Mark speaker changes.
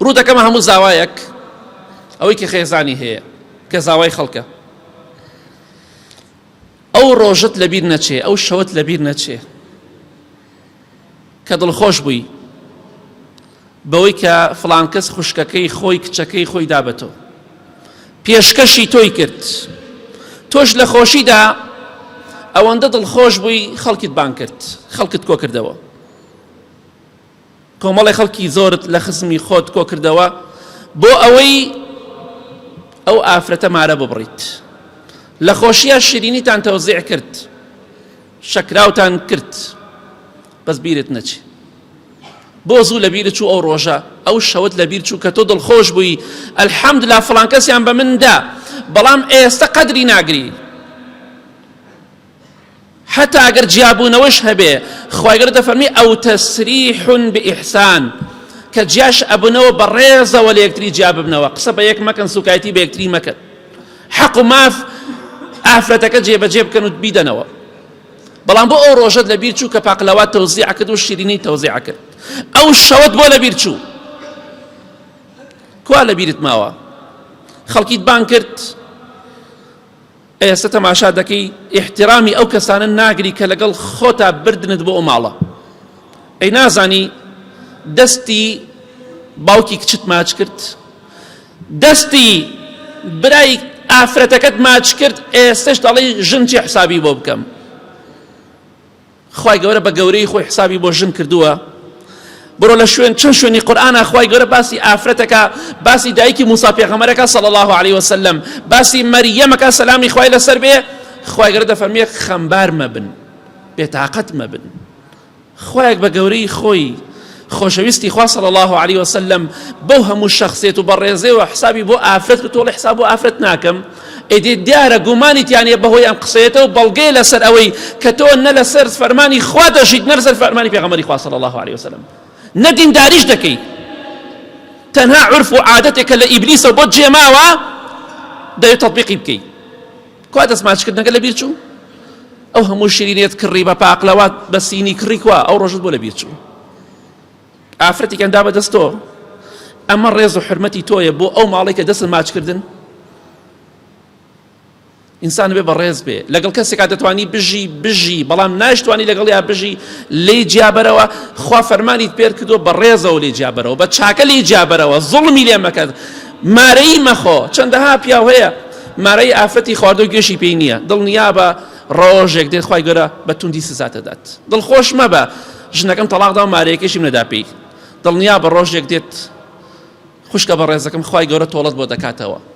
Speaker 1: ڕوودەکەمە هەموو زاوایەک ئەوەی کە خێزانی هەیە کە زاوای خەڵکە ئەو ڕۆژت لەبیر نەچێ ئەو شەوت لەبیر نەچێ کە دڵخۆش بووی بەوەی کە فڵان کەس خوشکەکەی خۆی کچەکەی خۆی دابەتەوە پێشکەشی تۆی کرد تۆش لە خۆشیدا ئەوەندە دڵخۆش بووی خەڵکیت بان کرد خەڵکت کۆ کردەوە کۆمەڵی خەڵکی زۆرت لە خزمی خۆت کۆ کردەوە بۆ ئەوەی ئەو ئافرەتە مارە ببڕیت لە خۆشیە شیرینیتان تەوزیع کرد شەکراوتان کرد بەس بیرت نەچێ بۆ زوو لەبیرت چوو ئەو ڕۆژە ئەو شەوت لەبیر چوو کە تۆ دڵخۆش بووی ئەلحەمدوللا فڵان کەسیان بە من دا بەڵام ئێستا قەدری ناگری حتى ئەگەر جیابوونەوەش هەبێ خوای گەورە دەفەرمی ئەو تەسریح بئیحسان کە جیاش ئەبوونەوە بەڕێزەوە لە یەکتری جیا ببنەوە قسە بە یەک مەکەن سوکایەتی بە یەکتری مەکەن حەق و ماف ئافرەتەکە جێبەجێ بکەن و بیدەنەوە بەڵام بۆ ئەو ڕۆژەت لەبیر چوو کە پاقلەوات تەوزیع کرد و شیرینی تەوزیع کرد ئەو شەوت بۆ لەبیر چوو کوا لەبیرت ماوە خەڵکیت بان کرد ئێستا تەماشا دەکەی ئیحتیرامی ئەو کەسانە ناگری کە لەگەڵ خۆتا بردنت بۆ ئەو ماڵە ئەی نازانی دەستی باوکی کچت ماچ کرد دەستی برای ئافرەتەکەت ماچ کرد ئێستش دەڵێ ژن چی حسابی بۆ بکەم خوای گەورە بە گەورەی خۆی حسابی بۆ ژن کردووە بڕۆ لە چەند شوێنی قورئانە خوای گەورە باسی ئافرەتەکە باسی دایکی موسا پێغەمبەرەکە صلی الله علیه وسلم باسی مەریەمەکە سەلامی خوای لەسەر بێ خوای گەورە دەفەرمێ خەمبار مەبن بێتاقەت مەبن خوایەک بە گەورەی خۆی خۆشەویستی خوا صلی الله علیه وسلم بەو هەموو شەخسیەت و بەڕێزەوە حسابی بۆ ئافرەت کرد تۆڵی حساب بۆ ئافرەت ناکەم ئیدی دیارە گومانیتیانە بەهۆی ئەم قسەیەتەوە بەڵگەی لەسەر ئەوەی کە تۆ نە لەسەر فەرمانی خوا دەژیت نە لەسەر فەرمانی پێغەمبەری خوا صلی الله علیه وسلم ندین داریش دەکەی تەنها عرف و عادەتێکە لە ئیبلیسە بۆ جێماوە دەوێت تەطبیقی بکەی کوا دەستماچکردنەکە لەبیر چوو ئەو هەموو شیرینێت کڕی بە پاقلەوات بە سینی کڕی کوا ئەو ڕۆژت بۆ لەبیر چوو ئافرەتێکیان دا بەدەستەوە ئەمە ڕێز و حرمەتی تۆیە بۆ ئەو ماڵی کە دەستت ماچکردن ئینسان بێ بەڕێز بێ لەگەڵ کەسێکا دەتوانی بژی بەڵام ناشتوانی لەگەڵیا بژی لێی جیابەرەوە خوا فەرمانیت پێر کردووە بەڕێزەوە لێی جیابەرەوە بە چاکە لێی جیابەرەوە زوڵمی لێ مەکەن مارەی مەخۆ چەندەها پیاو هەیە مارەی ئافرەتی خواردە و گێشی پێی نییە دڵنیا بە ڕۆژێک دێت خوای گەورە بە توندی سزاتە دات دڵخۆش مەبە ژنەکەم تەلاقدا و مارەیەکەشیم نەدا پێی دڵنیا بە ڕۆژێک دێت خوشکە بە ڕێزەکەم خوای گەورە تۆڵەت بۆ دەکاتەوە